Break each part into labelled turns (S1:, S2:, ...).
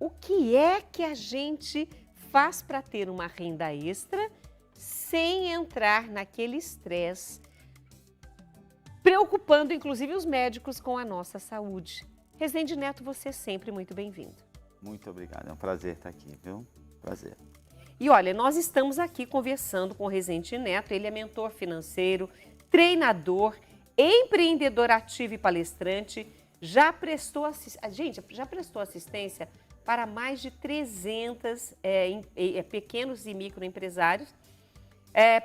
S1: o que é que a gente faz para ter uma renda extra sem entrar naquele estresse, preocupando inclusive os médicos com a nossa saúde. Rezende Neto, você é sempre muito bem-vindo.
S2: Muito obrigado, é um prazer estar aqui, viu? Prazer.
S1: E olha, nós estamos aqui conversando com o Rezende Neto, ele é mentor financeiro, treinador, empreendedor ativo e palestrante, já prestou assistência para mais de 300 pequenos e microempresários,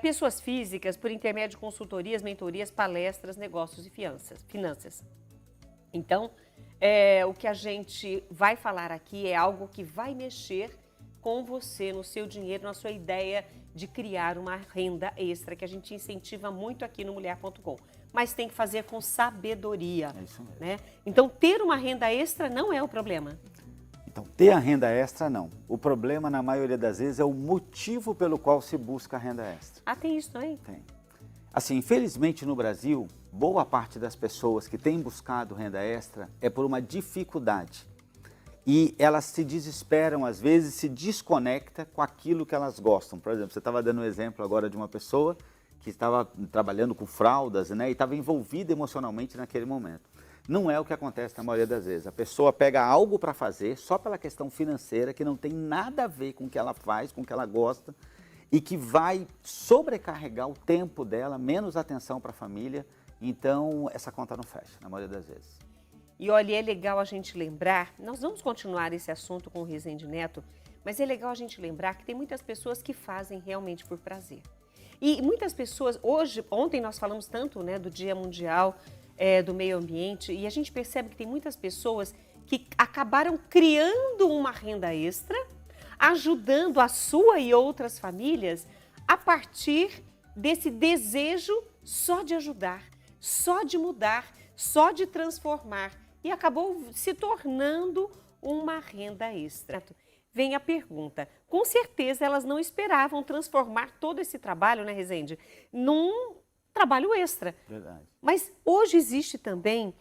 S1: pessoas físicas, por intermédio de consultorias, mentorias, palestras, negócios e finanças. Então, o que a gente vai falar aqui é algo que vai mexer com você, no seu dinheiro, na sua ideia de criar uma renda extra, que a gente incentiva muito aqui no Mulher.com. Mas tem que fazer com sabedoria.
S2: É isso mesmo.
S1: Né? Então, ter uma renda extra não é o problema.
S2: Então, ter a renda extra, não. O problema, na maioria das vezes, é o motivo pelo qual se busca a renda extra.
S1: Ah, tem isso também?
S2: Tem. Assim, infelizmente, no Brasil, boa parte das pessoas que têm buscado renda extra é por uma dificuldade. E elas se desesperam, às vezes, se desconecta com aquilo que elas gostam. Por exemplo, você estava dando um exemplo agora de uma pessoa que estava trabalhando com fraldas, né, e estava envolvida emocionalmente naquele momento. Não é o que acontece na maioria das vezes. A pessoa pega algo para fazer só pela questão financeira, que não tem nada a ver com o que ela faz, com o que ela gosta, e que vai sobrecarregar o tempo dela, menos atenção para a família. Então, essa conta não fecha, na maioria das vezes.
S1: E olha, é legal a gente lembrar, nós vamos continuar esse assunto com o Rezende Neto, mas é legal a gente lembrar que tem muitas pessoas que fazem realmente por prazer. E muitas pessoas, ontem nós falamos tanto, né, do Dia Mundial do Meio Ambiente, e a gente percebe que tem muitas pessoas que acabaram criando uma renda extra, ajudando a sua e outras famílias a partir desse desejo só de ajudar, só de mudar, só de transformar, e acabou se tornando uma renda extra. Vem a pergunta, com certeza elas não esperavam transformar todo esse trabalho, né, Rezende, num trabalho extra.
S2: Verdade.
S1: Mas hoje existe também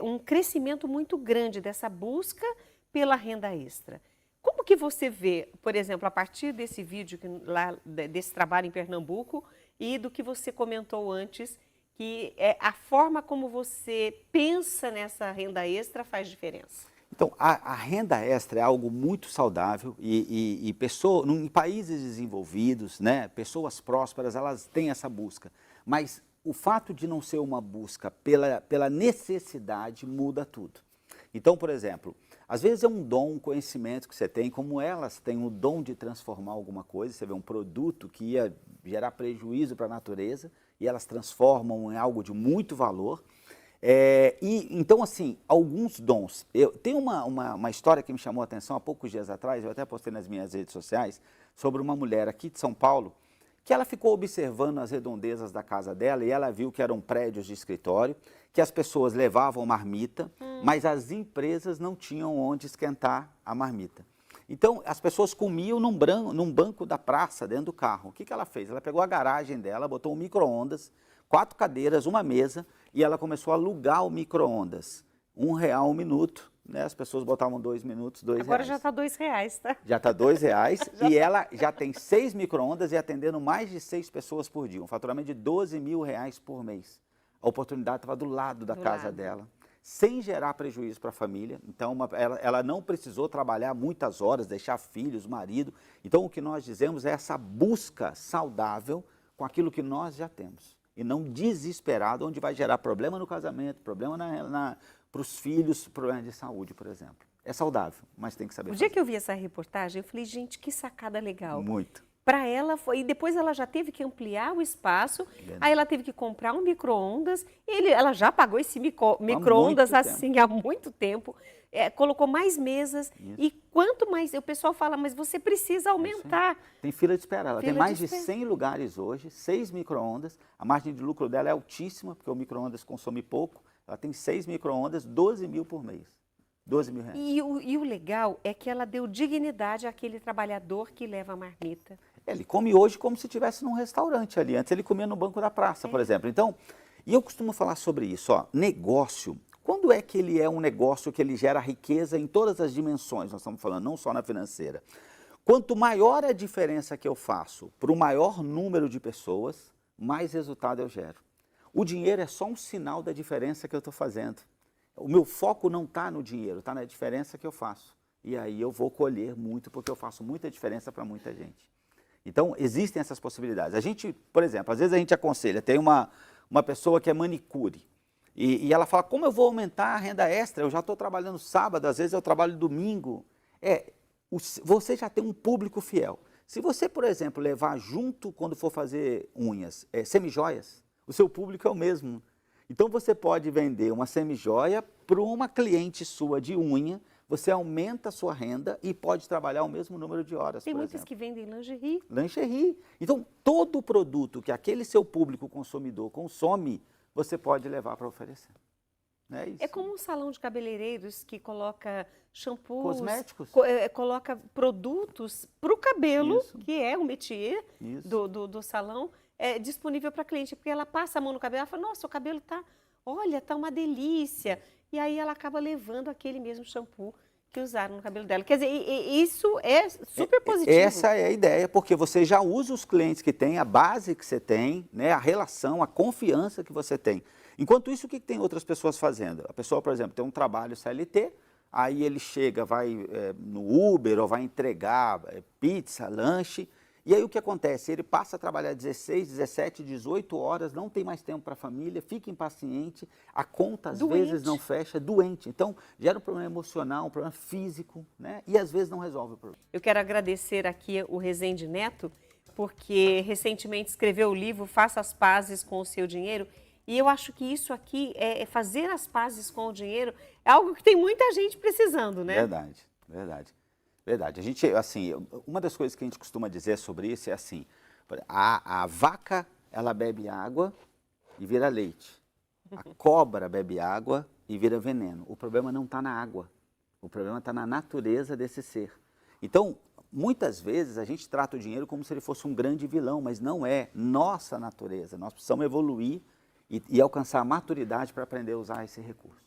S1: um crescimento muito grande dessa busca pela renda extra. Como que você vê, por exemplo, a partir desse vídeo, desse trabalho em Pernambuco e do que você comentou antes, que a forma como você pensa nessa renda extra faz diferença?
S2: Então, a renda extra é algo muito saudável e em países desenvolvidos, né, pessoas prósperas, elas têm essa busca. Mas o fato de não ser uma busca pela necessidade muda tudo. Então, por exemplo, às vezes é um dom, um conhecimento que você tem, como elas têm o dom de transformar alguma coisa, você vê um produto que ia gerar prejuízo para a natureza e elas transformam em algo de muito valor. Então, assim, alguns dons. Tem uma história que me chamou a atenção há poucos dias atrás, eu até postei nas minhas redes sociais, sobre uma mulher aqui de São Paulo, que ela ficou observando as redondezas da casa dela e ela viu que eram prédios de escritório, que as pessoas levavam marmita, mas as empresas não tinham onde esquentar a marmita. Então, as pessoas comiam num banco da praça, dentro do carro. O que ela fez? Ela pegou a garagem dela, botou um micro-ondas, 4 cadeiras, uma mesa, e ela começou a alugar o micro-ondas. R$1 um minuto, né? As pessoas botavam 2 minutos, R$2.
S1: Agora já está R$2, tá?
S2: Já está R$2 e ela já tem 6 micro-ondas e atendendo mais de 6 pessoas por dia. Um faturamento de R$12 mil por mês. A oportunidade estava do lado da casa dela, sem gerar prejuízo para a família. Então, ela não precisou trabalhar muitas horas, deixar filhos, marido. Então, o que nós dizemos é essa busca saudável com aquilo que nós já temos. E não desesperado, onde vai gerar problema no casamento, problema para os filhos, problema de saúde, por exemplo. É saudável, mas tem que saber
S1: O
S2: fazer.
S1: dia que eu vi essa reportagem, eu falei, gente, que sacada legal.
S2: Muito.
S1: Para ela foi, e depois ela já teve que ampliar o espaço, aí ela teve que comprar um micro-ondas, ela já pagou esse micro-ondas assim há muito tempo, colocou mais mesas. Isso. E quanto mais, o pessoal fala, mas você precisa aumentar.
S2: Tem fila de espera, ela tem mais de 100 lugares hoje, 6 micro-ondas, a margem de lucro dela é altíssima, porque o micro-ondas consome pouco, ela tem 6 micro-ondas, R$12 mil por mês. R$12 mil.
S1: E o legal é que ela deu dignidade àquele trabalhador que leva a marmita.
S2: Ele come hoje como se estivesse num restaurante ali. Antes ele comia no banco da praça, por exemplo. Então, e eu costumo falar sobre isso. Ó, negócio Quando é que ele é um negócio que ele gera riqueza em todas as dimensões? Nós estamos falando não só na financeira. Quanto maior a diferença que eu faço para o maior número de pessoas, mais resultado eu gero. O dinheiro é só um sinal da diferença que eu estou fazendo. O meu foco não está no dinheiro, está na diferença que eu faço. E aí eu vou colher muito, porque eu faço muita diferença para muita gente. Então, existem essas possibilidades. A gente, por exemplo, às vezes a gente aconselha, tem uma pessoa que é manicure, e ela fala, como eu vou aumentar a renda extra? Eu já estou trabalhando sábado, às vezes eu trabalho domingo. Você já tem um público fiel. Se você, por exemplo, levar junto, quando for fazer unhas, semijoias, o seu público é o mesmo. Então, você pode vender uma semijoia para uma cliente sua de unha, você aumenta a sua renda e pode trabalhar o mesmo número de horas,
S1: Tem
S2: por
S1: muitas
S2: exemplo.
S1: que vendem lingerie.
S2: Lingerie. Então, todo produto que aquele seu público consumidor consome, você pode levar para oferecer. É isso.
S1: É como um salão de cabeleireiros que coloca shampoos,
S2: Cosméticos.
S1: Coloca produtos para o cabelo,
S2: Isso.
S1: que é o métier
S2: Isso.
S1: do salão, disponível para a cliente, porque ela passa a mão no cabelo, ela fala, nossa, o cabelo tá, olha, tá uma delícia. E aí ela acaba levando aquele mesmo shampoo que usaram no cabelo dela. Quer dizer, isso é super positivo.
S2: Essa é a ideia, porque você já usa os clientes que tem, a base que você tem, né, a relação, a confiança que você tem. Enquanto isso, o que tem outras pessoas fazendo? A pessoa, por exemplo, tem um trabalho CLT, aí ele chega, vai no Uber ou vai entregar pizza, lanche, e aí o que acontece? Ele passa a trabalhar 16, 17, 18 horas, não tem mais tempo para a família, fica impaciente, a conta às vezes não fecha, doente. Então, gera um problema emocional, um problema físico, né? E às vezes não resolve o problema.
S1: Eu quero agradecer aqui o Rezende Neto, porque recentemente escreveu o livro Faça as Pazes com o Seu Dinheiro. E eu acho que isso aqui, fazer as pazes com o dinheiro, é algo que tem muita gente precisando, né?
S2: Verdade, verdade. Verdade. A gente, assim, uma das coisas que a gente costuma dizer sobre isso é assim, a vaca, ela bebe água e vira leite. A cobra bebe água e vira veneno. O problema não está na água, o problema está na natureza desse ser. Então, muitas vezes a gente trata o dinheiro como se ele fosse um grande vilão, mas não é nossa natureza. Nós precisamos evoluir e alcançar a maturidade para aprender a usar esse recurso.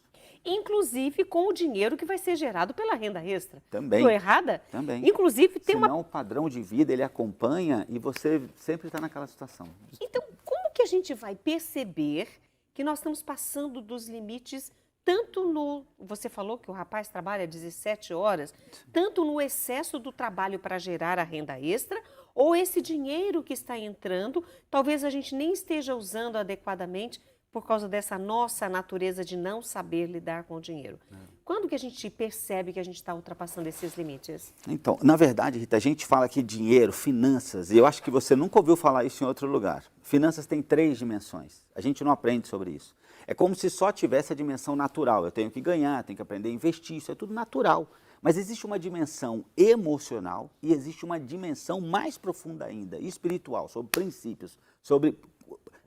S1: Inclusive com o dinheiro que vai ser gerado pela renda extra.
S2: Também.
S1: Estou errada?
S2: Também.
S1: Inclusive tem
S2: Senão o padrão de vida ele acompanha e você sempre está naquela situação.
S1: Então, como que a gente vai perceber que nós estamos passando dos limites, tanto no... Você falou que o rapaz trabalha 17 horas, tanto no excesso do trabalho para gerar a renda extra, ou esse dinheiro que está entrando, talvez a gente nem esteja usando adequadamente por causa dessa nossa natureza de não saber lidar com o dinheiro. Quando que a gente percebe que a gente está ultrapassando esses limites?
S2: Então, na verdade, Rita, a gente fala aqui dinheiro, finanças, e eu acho que você nunca ouviu falar isso em outro lugar. Finanças têm 3 dimensões. A gente não aprende sobre isso. É como se só tivesse a dimensão natural. Eu tenho que ganhar, tenho que aprender a investir, isso é tudo natural. Mas existe uma dimensão emocional e existe uma dimensão mais profunda ainda, espiritual, sobre princípios, sobre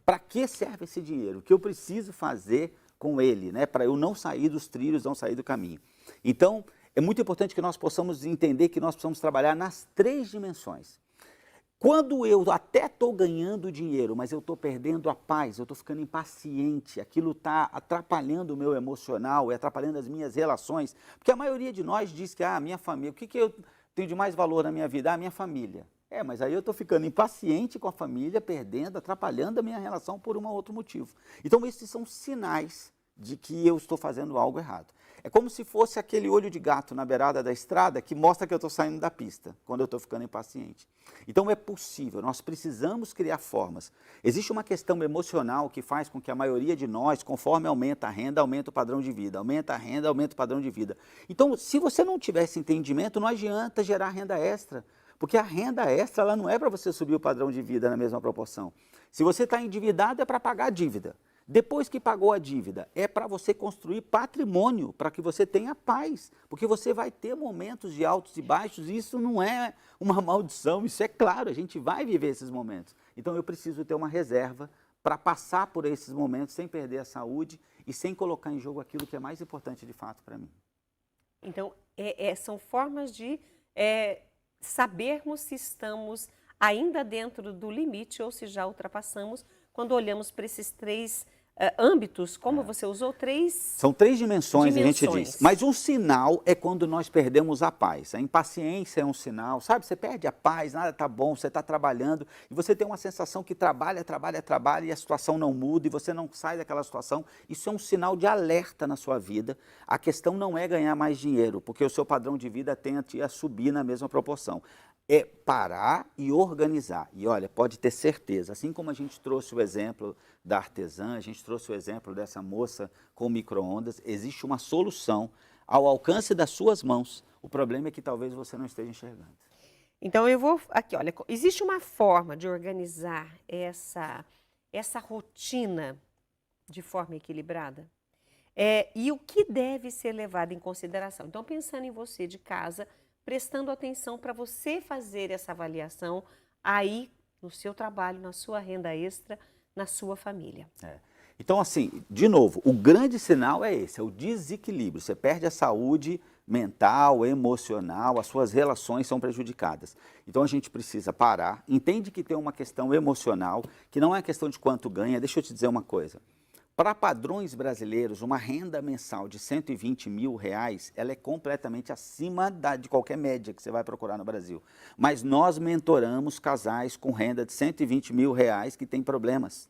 S2: para que serve esse dinheiro, o que eu preciso fazer com ele, né, para eu não sair dos trilhos, não sair do caminho. Então, é muito importante que nós possamos entender que nós precisamos trabalhar nas 3 dimensões. Quando eu até estou ganhando dinheiro, mas eu estou perdendo a paz, eu estou ficando impaciente, aquilo está atrapalhando o meu emocional, atrapalhando as minhas relações, porque a maioria de nós diz que, a minha família, o que eu tenho de mais valor na minha vida? A minha família. Mas aí eu estou ficando impaciente com a família, perdendo, atrapalhando a minha relação por um outro motivo. Então, esses são sinais de que eu estou fazendo algo errado. É como se fosse aquele olho de gato na beirada da estrada que mostra que eu estou saindo da pista, quando eu estou ficando impaciente. Então, é possível, nós precisamos criar formas. Existe uma questão emocional que faz com que a maioria de nós, conforme aumenta a renda, aumenta o padrão de vida, aumenta a renda, aumenta o padrão de vida. Então, se você não tiver esse entendimento, não adianta gerar renda extra. Porque a renda extra ela não é para você subir o padrão de vida na mesma proporção. Se você está endividado, é para pagar a dívida. Depois que pagou a dívida, é para você construir patrimônio, para que você tenha paz. Porque você vai ter momentos de altos e baixos, e isso não é uma maldição, isso é claro, a gente vai viver esses momentos. Então eu preciso ter uma reserva para passar por esses momentos sem perder a saúde e sem colocar em jogo aquilo que é mais importante de fato para mim.
S1: Então, são formas de sabermos se estamos ainda dentro do limite ou se já ultrapassamos quando olhamos para esses 3 âmbitos, como você usou, três...
S2: São 3 dimensões, a gente
S1: dimensões.
S2: diz. Mas um sinal é quando nós perdemos a paz. A impaciência é um sinal, sabe? Você perde a paz, nada está bom, você está trabalhando e você tem uma sensação que trabalha e a situação não muda e você não sai daquela situação. Isso é um sinal de alerta na sua vida. A questão não é ganhar mais dinheiro, porque o seu padrão de vida tende a subir na mesma proporção. É parar e organizar. E olha, pode ter certeza, assim como a gente trouxe o exemplo da artesã, a gente trouxe o exemplo dessa moça com micro-ondas, existe uma solução ao alcance das suas mãos. O problema é que talvez você não esteja enxergando.
S1: Então eu vou aqui, olha, existe uma forma de organizar essa rotina de forma equilibrada? E o que deve ser levado em consideração? Então, pensando em você de casa, prestando atenção para você fazer essa avaliação aí no seu trabalho, na sua renda extra, na sua família.
S2: Então, assim, de novo, o grande sinal é esse, é o desequilíbrio. Você perde a saúde mental, emocional, as suas relações são prejudicadas. Então, a gente precisa parar, entende que tem uma questão emocional, que não é questão de quanto ganha. Deixa eu te dizer uma coisa. Para padrões brasileiros, uma renda mensal de R$120 mil, ela é completamente acima de qualquer média que você vai procurar no Brasil. Mas nós mentoramos casais com renda de R$120 mil que têm problemas.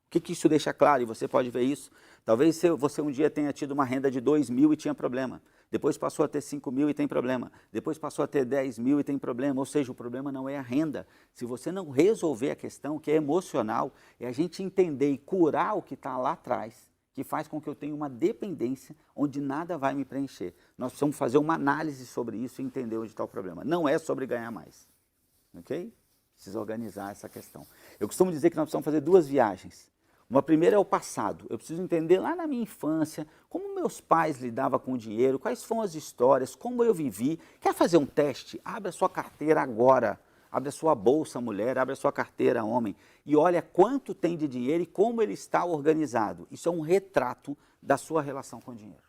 S2: O que isso deixa claro? E você pode ver isso. Talvez você um dia tenha tido uma renda de 2 mil e tinha problema. Depois passou a ter 5 mil e tem problema. Depois passou a ter 10 mil e tem problema. Ou seja, o problema não é a renda. Se você não resolver a questão, que é emocional, é a gente entender e curar o que está lá atrás, que faz com que eu tenha uma dependência onde nada vai me preencher. Nós precisamos fazer uma análise sobre isso e entender onde está o problema. Não é sobre ganhar mais. Ok? Precisa organizar essa questão. Eu costumo dizer que nós precisamos fazer 2 viagens. Uma primeira é o passado. Eu preciso entender lá na minha infância como meus pais lidavam com o dinheiro, quais foram as histórias, como eu vivi. Quer fazer um teste? Abre a sua carteira agora. Abre a sua bolsa, mulher, abre a sua carteira, homem. E olha quanto tem de dinheiro e como ele está organizado. Isso é um retrato da sua relação com o dinheiro.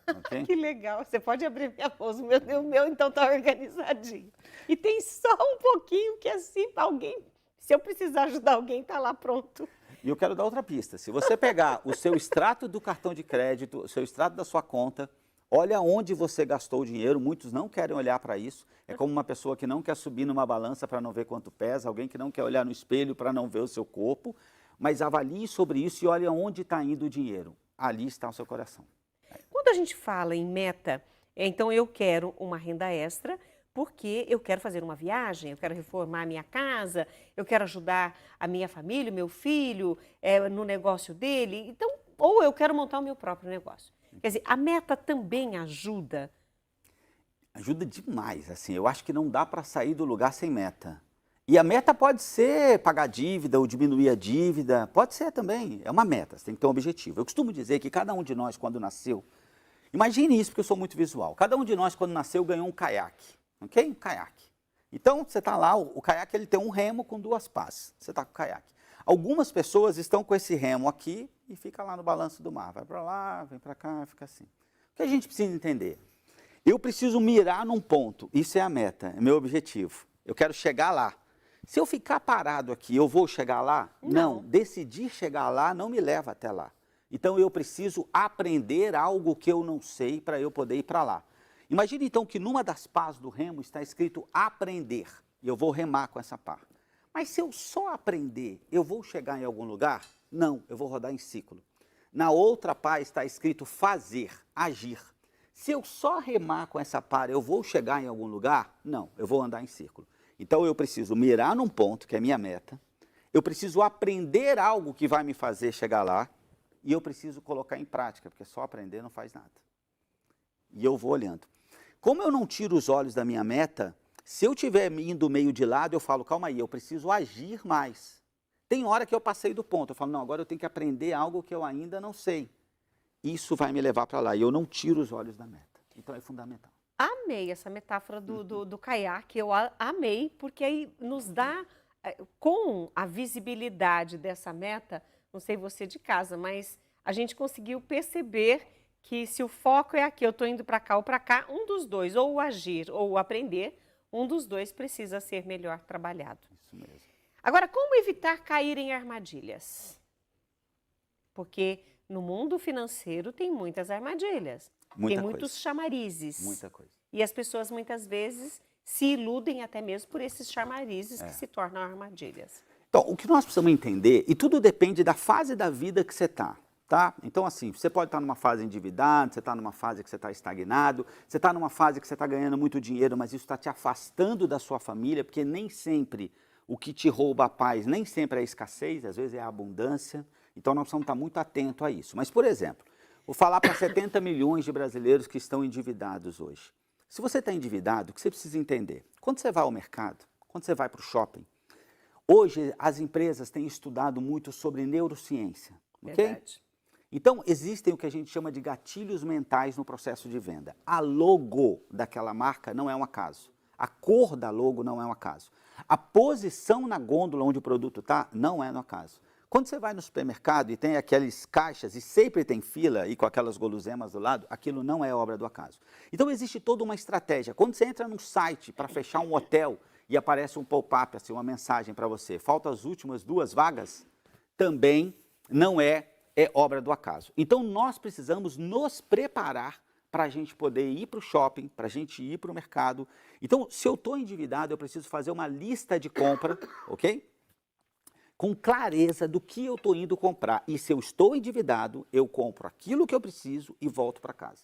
S2: Okay?
S1: Que legal. Você pode abrir minha bolsa. Meu Deus, meu então está organizadinho. E tem só um pouquinho que assim, alguém, se eu precisar ajudar alguém, está lá pronto.
S2: E eu quero dar outra pista. Se você pegar o seu extrato do cartão de crédito, o seu extrato da sua conta, olha onde você gastou o dinheiro. Muitos não querem olhar para isso. É como uma pessoa que não quer subir numa balança para não ver quanto pesa, alguém que não quer olhar no espelho para não ver o seu corpo. Mas avalie sobre isso e olhe onde está indo o dinheiro. Ali está o seu coração.
S1: Quando a gente fala em meta, então eu quero uma renda extra, porque eu quero fazer uma viagem, eu quero reformar a minha casa, eu quero ajudar a minha família, o meu filho, no negócio dele. Então, ou eu quero montar o meu próprio negócio. Quer dizer, a meta também ajuda?
S2: Ajuda demais, assim. Eu acho que não dá para sair do lugar sem meta. E a meta pode ser pagar dívida ou diminuir a dívida, pode ser também. É uma meta, você tem que ter um objetivo. Eu costumo dizer que cada um de nós, quando nasceu, imagine isso, porque eu sou muito visual. Cada um de nós, quando nasceu, ganhou um caiaque. Ok? Um caiaque. Então, você está lá, o caiaque ele tem um remo com 2 pás. Você está com o caiaque. Algumas pessoas estão com esse remo aqui e fica lá no balanço do mar. Vai para lá, vem para cá, fica assim. O que a gente precisa entender? Eu preciso mirar num ponto. Isso é a meta, é meu objetivo. Eu quero chegar lá. Se eu ficar parado aqui, eu vou chegar lá? Não. Decidir chegar lá não me leva até lá. Então, eu preciso aprender algo que eu não sei para eu poder ir para lá. Imagine então que numa das pás do remo está escrito aprender, e eu vou remar com essa pá. Mas se eu só aprender, eu vou chegar em algum lugar? Não, eu vou rodar em ciclo. Na outra pá está escrito fazer, agir. Se eu só remar com essa pá, eu vou chegar em algum lugar? Não, eu vou andar em círculo. Então eu preciso mirar num ponto, que é a minha meta, eu preciso aprender algo que vai me fazer chegar lá, e eu preciso colocar em prática, porque só aprender não faz nada. E eu vou olhando. Como eu não tiro os olhos da minha meta, se eu estiver indo meio de lado, eu falo, calma aí, eu preciso agir mais. Tem hora que eu passei do ponto, eu falo, não, agora eu tenho que aprender algo que eu ainda não sei. Isso vai me levar para lá, e eu não tiro os olhos da meta. Então é fundamental.
S1: Amei essa metáfora do caiaque, eu amei, porque aí nos dá, com a visibilidade dessa meta, não sei você de casa, mas a gente conseguiu perceber que se o foco é aqui, eu estou indo para cá ou para cá, um dos dois, ou o agir ou o aprender, um dos dois precisa ser melhor trabalhado.
S2: Isso mesmo.
S1: Agora, como evitar cair em armadilhas? porque no mundo financeiro tem muitas armadilhas,
S2: Muita
S1: tem muitos
S2: coisa.
S1: chamarizes.
S2: Muita coisa.
S1: E as pessoas muitas vezes se iludem até mesmo por esses chamarizes que se tornam armadilhas.
S2: Então, o que nós precisamos entender, e tudo depende da fase da vida que você está, tá? Então, assim, você pode estar numa fase endividada, você está numa fase que você está estagnado, você está numa fase que você está ganhando muito dinheiro, mas isso está te afastando da sua família, porque nem sempre o que te rouba a paz, nem sempre é a escassez, às vezes é a abundância. Então, nós precisamos estar muito atentos a isso. Mas, por exemplo, vou falar para 70 milhões de brasileiros que estão endividados hoje. Se você está endividado, o que você precisa entender? Quando você vai ao mercado, quando você vai para o shopping, hoje as empresas têm estudado muito sobre neurociência, ok?
S1: Verdade.
S2: Então, existem o que a gente chama de gatilhos mentais no processo de venda. A logo daquela marca não é um acaso. A cor da logo não é um acaso. A posição na gôndola onde o produto está não é um acaso. Quando você vai no supermercado e tem aquelas caixas e sempre tem fila e com aquelas guloseimas do lado, aquilo não é obra do acaso. Então existe toda uma estratégia. Quando você entra num site para fechar um hotel e aparece um pop-up, assim, uma mensagem para você, faltam as últimas 2 vagas, também não é obra do acaso. Então nós precisamos nos preparar para a gente poder ir para o shopping, para a gente ir para o mercado. Então, se eu estou endividado, eu preciso fazer uma lista de compra, ok? Com clareza do que eu estou indo comprar. E se eu estou endividado, eu compro aquilo que eu preciso e volto para casa.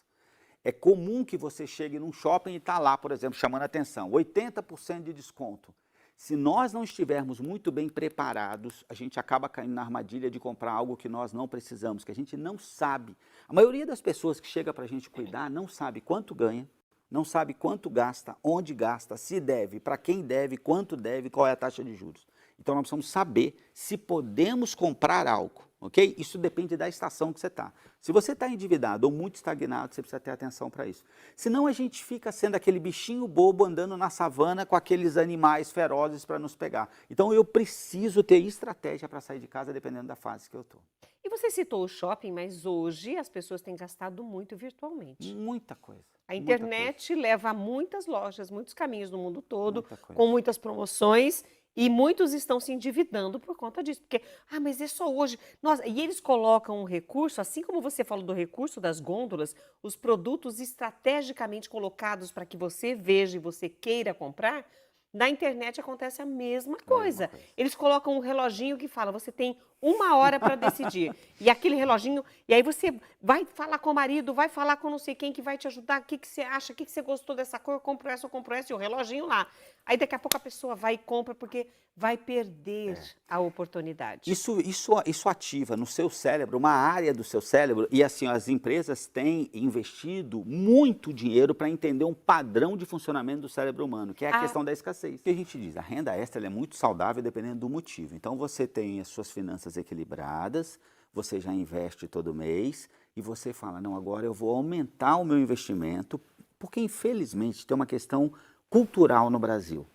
S2: É comum que você chegue num shopping e está lá, por exemplo, chamando a atenção, 80% de desconto. Se nós não estivermos muito bem preparados, a gente acaba caindo na armadilha de comprar algo que nós não precisamos, que a gente não sabe. A maioria das pessoas que chega para a gente cuidar não sabe quanto ganha, não sabe quanto gasta, onde gasta, se deve, para quem deve, quanto deve, qual é a taxa de juros. Então nós precisamos saber se podemos comprar algo, ok? Isso depende da estação que você está. Se você está endividado ou muito estagnado, você precisa ter atenção para isso. Senão a gente fica sendo aquele bichinho bobo andando na savana com aqueles animais ferozes para nos pegar. Então eu preciso ter estratégia para sair de casa dependendo da fase que eu estou.
S1: E você citou o shopping, mas hoje as pessoas têm gastado muito virtualmente.
S2: Muita coisa.
S1: A internet leva a muitas lojas, muitos caminhos no mundo todo,
S2: Muita coisa.
S1: com muitas promoções, e muitos estão se endividando por conta disso. Porque, mas é só hoje. Nossa, e eles colocam um recurso, assim como você falou do recurso das gôndolas, os produtos estrategicamente colocados para que você veja e você queira comprar. Na internet acontece a mesma coisa. Eles colocam um reloginho que fala, você tem 1 hora para decidir. E aquele reloginho, e aí você vai falar com o marido, vai falar com não sei quem que vai te ajudar, o que você acha, o que você gostou dessa cor, eu compro essa, e o reloginho lá. Aí daqui a pouco a pessoa vai e compra porque vai perder a oportunidade.
S2: Isso ativa no seu cérebro, uma área do seu cérebro, e assim, as empresas têm investido muito dinheiro para entender um padrão de funcionamento do cérebro humano, que é a questão da escassez. O que a gente diz? A renda extra ela é muito saudável dependendo do motivo. Então você tem as suas finanças equilibradas, você já investe todo mês, e você fala, não, agora eu vou aumentar o meu investimento, porque infelizmente tem uma questão cultural no Brasil.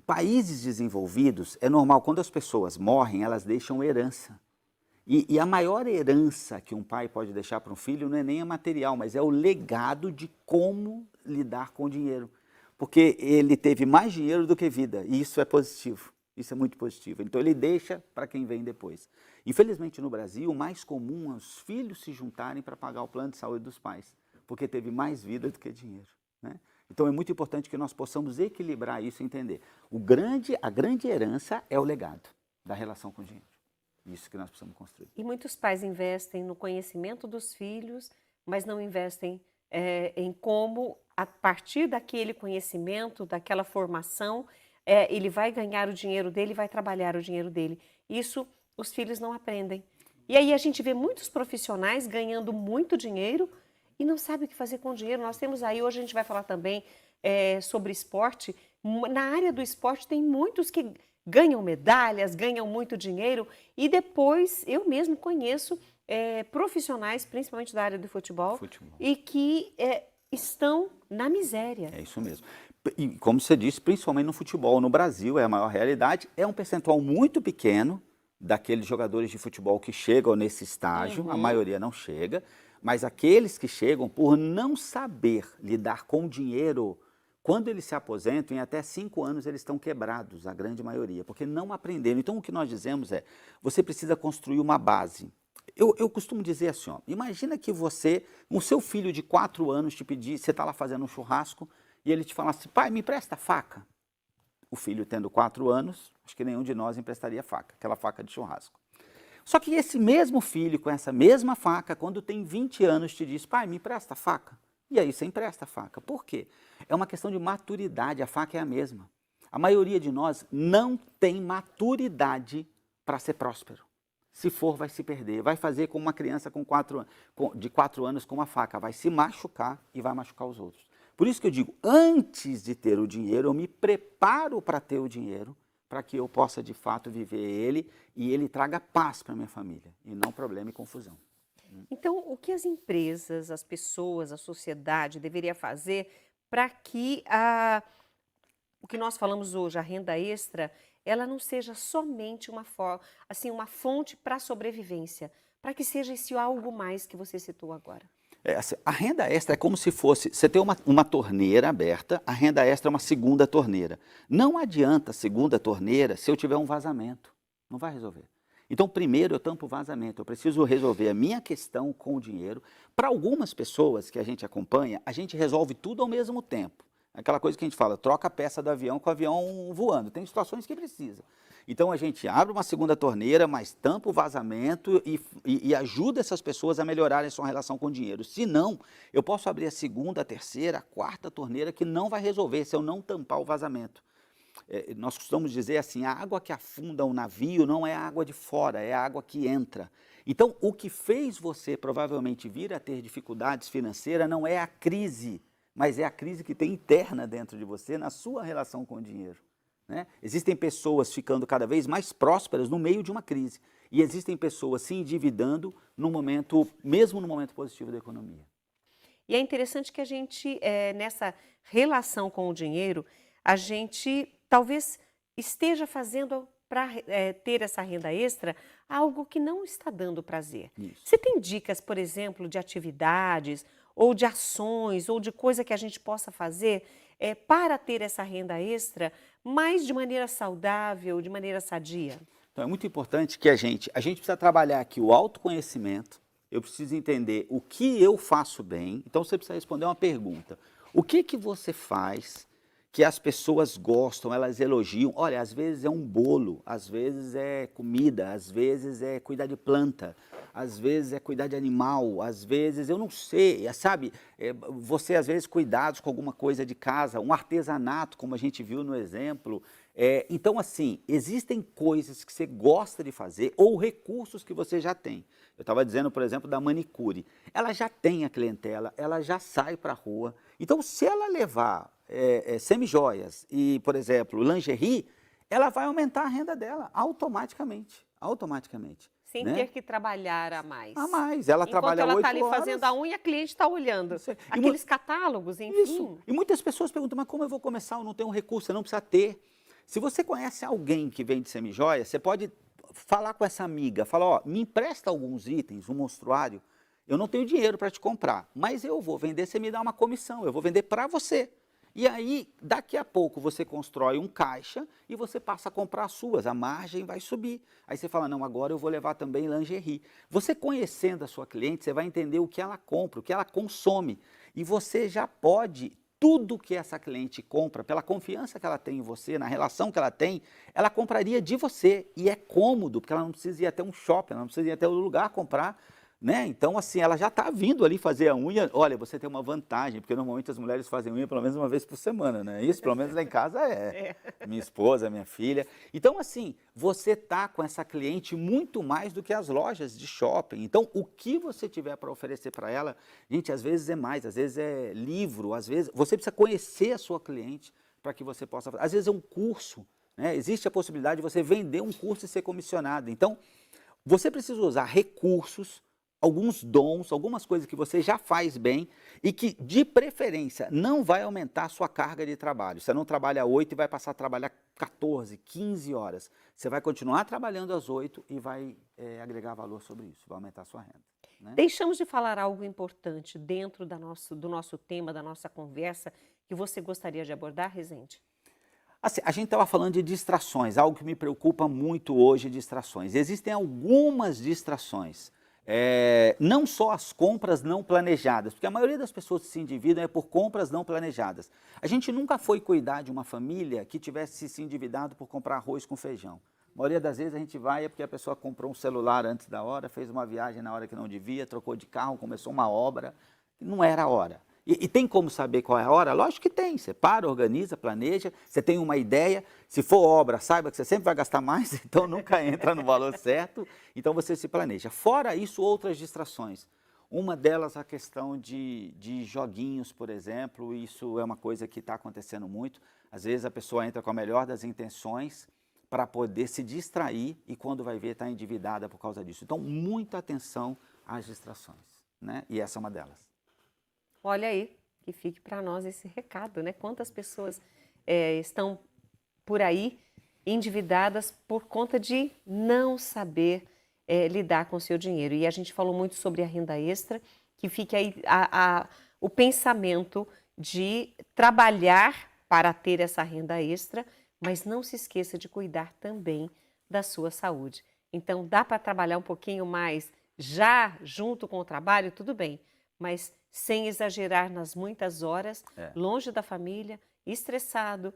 S2: Países desenvolvidos, é normal, quando as pessoas morrem, elas deixam herança. E a maior herança que um pai pode deixar para um filho não é nem a material, mas é o legado de como lidar com o dinheiro. Porque ele teve mais dinheiro do que vida, e isso é positivo, isso é muito positivo. Então ele deixa para quem vem depois. Infelizmente no Brasil, o mais comum é os filhos se juntarem para pagar o plano de saúde dos pais, porque teve mais vida do que dinheiro, né? Então é muito importante que nós possamos equilibrar isso e entender. A grande herança é o legado da relação com o dinheiro. Isso que nós precisamos construir.
S1: E muitos pais investem no conhecimento dos filhos, mas não investem em como, a partir daquele conhecimento, daquela formação, ele vai ganhar o dinheiro dele, vai trabalhar o dinheiro dele. Isso os filhos não aprendem. E aí a gente vê muitos profissionais ganhando muito dinheiro e não sabe o que fazer com o dinheiro. Nós temos aí, hoje a gente vai falar também sobre esporte. Na área do esporte tem muitos que ganham medalhas, ganham muito dinheiro e depois eu mesmo conheço profissionais, principalmente da área do futebol. E que estão na miséria.
S2: É isso mesmo. E como você disse, principalmente no futebol, no Brasil é a maior realidade, é um percentual muito pequeno daqueles jogadores de futebol que chegam nesse estágio, a maioria não chega, mas aqueles que chegam por não saber lidar com dinheiro, quando eles se aposentam, em até 5 anos eles estão quebrados, a grande maioria, porque não aprenderam. Então o que nós dizemos é, você precisa construir uma base. Eu costumo dizer assim, ó, imagina que você, o seu filho de 4 anos te pedir, você está lá fazendo um churrasco, e ele te falasse, pai, me empresta a faca. O filho tendo 4 anos, acho que nenhum de nós emprestaria faca, aquela faca de churrasco. Só que esse mesmo filho, com essa mesma faca, quando tem 20 anos, te diz, pai, me empresta a faca. E aí você empresta a faca. Por quê? É uma questão de maturidade, a faca é a mesma. A maioria de nós não tem maturidade para ser próspero. Se for, vai se perder. Vai fazer como uma criança de 4 anos com uma faca. Vai se machucar e vai machucar os outros. Por isso que eu digo, antes de ter o dinheiro, eu me preparo para ter o dinheiro, para que eu possa de fato viver ele e ele traga paz para a minha família, e não problema e confusão.
S1: Então, o que as empresas, as pessoas, a sociedade deveria fazer para que o que nós falamos hoje, a renda extra, ela não seja somente uma fonte para a sobrevivência, para que seja esse algo mais que você citou agora?
S2: Assim, a renda extra é como se fosse, você tem uma torneira aberta, a renda extra é uma segunda torneira. Não adianta a segunda torneira se eu tiver um vazamento, não vai resolver. Então, primeiro eu tampo o vazamento, eu preciso resolver a minha questão com o dinheiro. Para algumas pessoas que a gente acompanha, a gente resolve tudo ao mesmo tempo. Aquela coisa que a gente fala, troca a peça do avião com o avião voando. Tem situações que precisa. Então a gente abre uma segunda torneira, mas tampa o vazamento e ajuda essas pessoas a melhorarem a sua relação com o dinheiro. Se não, eu posso abrir a segunda, a terceira, a quarta torneira que não vai resolver se eu não tampar o vazamento. Nós costumamos dizer assim, a água que afunda um navio não é a água de fora, é a água que entra. Então o que fez você provavelmente vir a ter dificuldades financeiras não é a crise, mas é a crise que tem interna dentro de você, na sua relação com o dinheiro. Né? Existem pessoas ficando cada vez mais prósperas no meio de uma crise. E existem pessoas se endividando mesmo no momento positivo da economia.
S1: E é interessante que a gente, nessa relação com o dinheiro, a gente talvez esteja fazendo para ter essa renda extra algo que não está dando prazer.
S2: Isso.
S1: Você tem dicas, por exemplo, de atividades ou de ações, ou de coisa que a gente possa fazer para ter essa renda extra, mas de maneira saudável, de maneira sadia?
S2: Então é muito importante que a gente precisa trabalhar aqui o autoconhecimento, eu preciso entender o que eu faço bem, então você precisa responder uma pergunta. O que você faz que as pessoas gostam, elas elogiam? Olha, às vezes é um bolo, às vezes é comida, às vezes é cuidar de planta, às vezes é cuidar de animal, às vezes, eu não sei, sabe, você às vezes cuidados com alguma coisa de casa, um artesanato, como a gente viu no exemplo. Então assim, existem coisas que você gosta de fazer ou recursos que você já tem. Eu estava dizendo, por exemplo, da manicure. Ela já tem a clientela, ela já sai para a rua. Então se ela levar semijoias e, por exemplo, lingerie, ela vai aumentar a renda dela automaticamente,
S1: Sem
S2: né?
S1: ter que trabalhar a mais.
S2: A mais, ela trabalha 8 horas.
S1: Enquanto ela está ali fazendo a unha, a cliente está olhando. Aqueles catálogos, enfim.
S2: Isso. E muitas pessoas perguntam, mas como eu vou começar? Eu não tenho recurso, você não precisa ter. Se você conhece alguém que vende semijoia, você pode falar com essa amiga, falar, ó, me empresta alguns itens, um monstruário, eu não tenho dinheiro para te comprar, mas eu vou vender, você me dá uma comissão, eu vou vender para você. E aí, daqui a pouco, você constrói um caixa e você passa a comprar as suas, a margem vai subir. Aí você fala, não, agora eu vou levar também lingerie. Você conhecendo a sua cliente, você vai entender o que ela compra, o que ela consome. E você já pode, tudo que essa cliente compra, pela confiança que ela tem em você, na relação que ela tem, ela compraria de você. E é cômodo, porque ela não precisa ir até um shopping, ela não precisa ir até outro lugar comprar. Né? Então, assim, ela já está vindo ali fazer a unha. Olha, você tem uma vantagem, porque normalmente as mulheres fazem unha pelo menos uma vez por semana, né? Isso, pelo menos lá em casa minha esposa, minha filha. Então, assim, você está com essa cliente muito mais do que as lojas de shopping. Então, o que você tiver para oferecer para ela, gente, às vezes é mais, às vezes é livro, às vezes você precisa conhecer a sua cliente para que você possa fazer. Às vezes é um curso, né? Existe a possibilidade de você vender um curso e ser comissionado. Então, você precisa usar recursos, alguns dons, algumas coisas que você já faz bem e que, de preferência, não vai aumentar a sua carga de trabalho. Você não trabalha 8 e vai passar a trabalhar 14, 15 horas. Você vai continuar trabalhando às 8 e vai agregar valor sobre isso, vai aumentar a sua renda. Né?
S1: Deixamos de falar algo importante dentro do nosso tema, da nossa conversa, que você gostaria de abordar, Rezende?
S2: Assim, a gente estava falando de distrações, algo que me preocupa muito hoje, distrações. Existem algumas distrações. Não só as compras não planejadas, porque a maioria das pessoas que se endividam é por compras não planejadas. A gente nunca foi cuidar de uma família que tivesse se endividado por comprar arroz com feijão. A maioria das vezes a gente vai porque a pessoa comprou um celular antes da hora, fez uma viagem na hora que não devia, trocou de carro, começou uma obra, não era a hora. E tem como saber qual é a hora? Lógico que tem. Você para, organiza, planeja, você tem uma ideia. Se for obra, saiba que você sempre vai gastar mais, então nunca entra no valor certo. Então você se planeja. Fora isso, outras distrações. Uma delas a questão de joguinhos, por exemplo. Isso é uma coisa que está acontecendo muito. Às vezes a pessoa entra com a melhor das intenções para poder se distrair e quando vai ver está endividada por causa disso. Então, muita atenção às distrações, né? E essa é uma delas.
S1: Olha aí, que fique para nós esse recado, né? Quantas pessoas estão por aí endividadas por conta de não saber lidar com o seu dinheiro. E a gente falou muito sobre a renda extra, que fique aí o pensamento de trabalhar para ter essa renda extra, mas não se esqueça de cuidar também da sua saúde. Então, dá para trabalhar um pouquinho mais já junto com o trabalho, tudo bem, mas sem exagerar nas muitas horas, longe da família, estressado,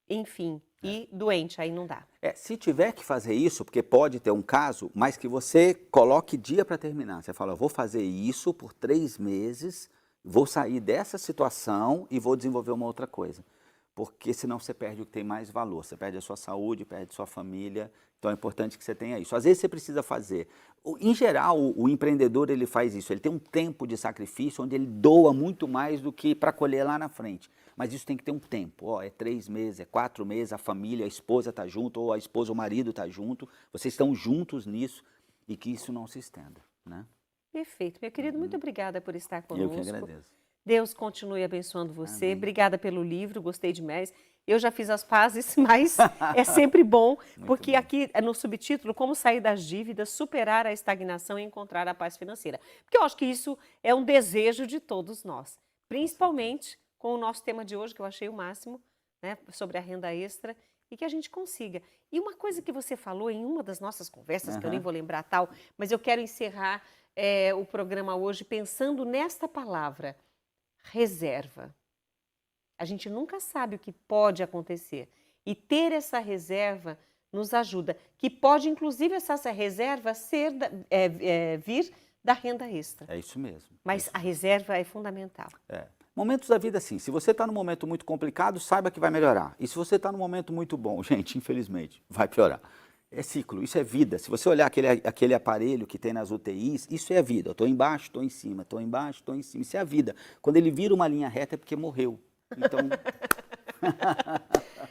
S1: enfim, e doente, aí não dá.
S2: Se tiver que fazer isso, porque pode ter um caso, mas que você coloque dia para terminar. Você fala, eu vou fazer isso por 3 meses, vou sair dessa situação e vou desenvolver uma outra coisa. Porque senão você perde o que tem mais valor, você perde a sua saúde, perde a sua família, então é importante que você tenha isso. Às vezes você precisa fazer. Em geral, o empreendedor ele faz isso, ele tem um tempo de sacrifício onde ele doa muito mais do que para colher lá na frente. Mas isso tem que ter um tempo, é 3 meses, é 4 meses, a família, a esposa está junto, ou a esposa ou o marido está junto, vocês estão juntos nisso e que isso não se estenda, né?
S1: Perfeito. Meu querido, muito obrigada por estar conosco.
S2: Eu que agradeço.
S1: Deus continue abençoando você.
S2: Amém.
S1: Obrigada pelo livro, gostei demais. Eu já fiz as pazes, mas é sempre bom, porque
S2: bom.
S1: aqui no subtítulo, como sair das dívidas, superar a estagnação e encontrar a paz financeira. Porque eu acho que isso é um desejo de todos nós, principalmente com o nosso tema de hoje, que eu achei o máximo, né, sobre a renda extra, e que a gente consiga. E uma coisa que você falou em uma das nossas conversas, que eu nem vou lembrar tal, mas eu quero encerrar o programa hoje pensando nesta palavra, reserva. A gente nunca sabe o que pode acontecer. E ter essa reserva nos ajuda. Que pode, inclusive, essa reserva vir da renda extra.
S2: É isso mesmo.
S1: Mas a reserva é fundamental.
S2: Momentos da vida, sim. Se você está num momento muito complicado, saiba que vai melhorar. E se você está num momento muito bom, gente, infelizmente, vai piorar. É ciclo, isso é vida. Se você olhar aquele aparelho que tem nas UTIs, isso é a vida. Eu estou embaixo, estou em cima, estou embaixo, estou em cima. Isso é a vida. Quando ele vira uma linha reta é porque morreu. Então...